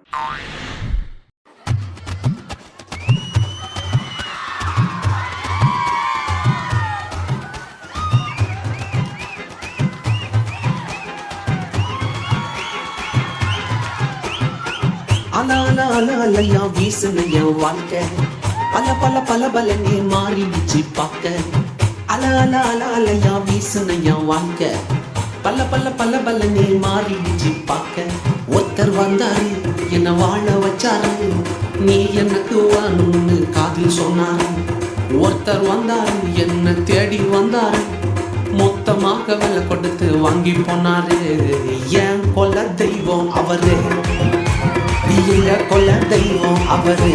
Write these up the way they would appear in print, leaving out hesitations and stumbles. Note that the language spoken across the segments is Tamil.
அல அல அல அலையா வீசுன என் வாழ்க்கை பல பல பல பலனே மாறிடுச்சு பார்க்க. அல அல அல அலையா வீசுன என் வாழ்க்கை பல பல பல பலனே மாறிடுச்சு பார்க்க. ஒருத்தர் வந்தாரு என்ன வாழ வச்சாரு, நீ எனக்கு வாணும்னு காதில் சொன்னாரு. ஒருத்தர் வந்தாரு என்ன தேடி வந்தாரு, மொத்தமாக விலை கொடுத்து வாங்கி போனாரு. ஏன் கொல்ல தெய்வம் அவரு, எங்க கொல்ல தெய்வம் அவரு,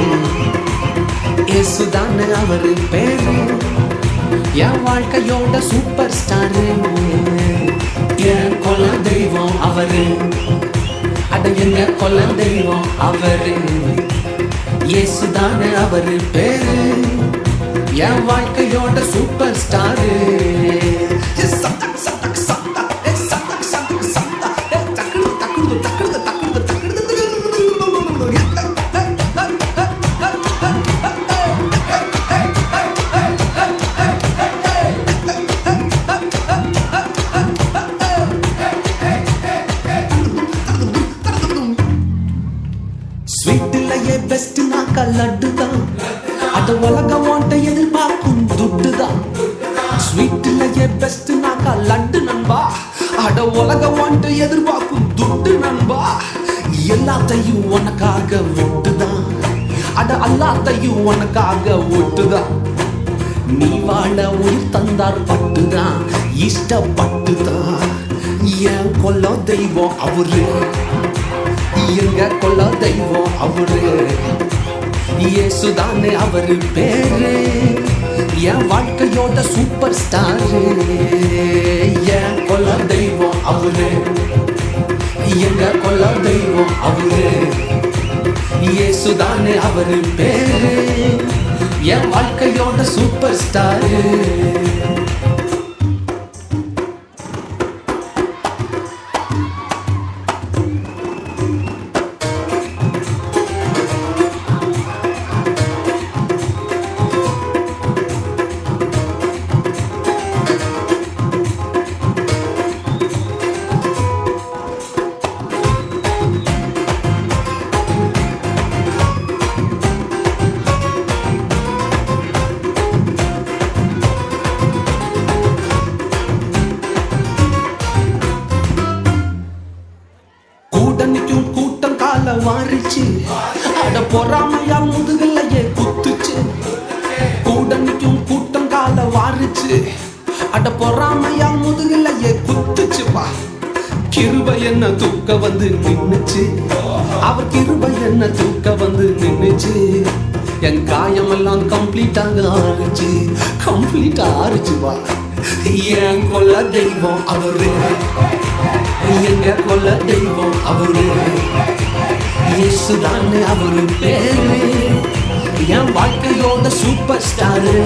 இயேசுதானே அவரு பேரு, என் வாழ்க்கையோட சூப்பர் ஸ்டாரு. என் கொல்ல தெய்வம் அவரு, அட எங்க கொல்ல தெய்வம் அவரு, இயேசுதானே அவரு பேரு, என் வாழ்க்கையோட சூப்பர் ஸ்டாரு. ஸ்வீட்டிலேயே பெஸ்ட் நாக்கா லட்டு தான், அத உலகம் வாண்ட எதிர்பார்க்கும் துட்டு தான். ஸ்வீட்டிலேயே பெஸ்ட் நாக்கா லட்டு நண்பா, அட உலகம் வாண்ட எதிர்பார்க்கும் துட்டு நண்பா. எல்லாத்தையும் உனக்காக விட்டுதான், அட எல்லாத்தையும் உனக்காக விட்டுதான். நீ வாழ உயிர் தந்தார் பட்டுதான், இஷ்டப்பட்டுதான். ஏன் கொல்ல தெய்வம் அவரு, எங்க கொல்ல தெய்வம் அவரு, இயேசுதானே அவரு பேரு, என் வாழ்க்கையோட சூப்பர் ஸ்டாரு. என் கொல்ல தெய்வம் அவரு, எங்க கொல்ல தெய்வம் அவரு, இயேசுதானே அவரு பேரு, என் வாழ்க்கையோட சூப்பர் ஸ்டாரு. கூட்டணிக்கும் கூட்டம் கால வாரிச்சு, அட பொறாமையா முதுகலையே குத்துச்சு. கூட்டணிக்கும் கூட்டம் கால வாரிச்சு, அட பொறாமையா முதுகலையே குத்துச்சுப்பா. கிருபை என்ன தூக்க வந்து நின்னுச்சு, அவர் கிருபை என்ன தூக்க வந்து நின்னுச்சு. என் காயமெல்லாம் கம்ப்ளீட்டாக ஆறுச்சு, கம்ப்ளீட்டா ஆறுச்சுப்பா. என் கொல்ல தெய்வம் அவரு, எங்க கொல்ல தெய்வம் அவரு, இயேசுதானே அவரு பேரு, என் வாழ்க்கையோட சூப்பர் ஸ்டாரு.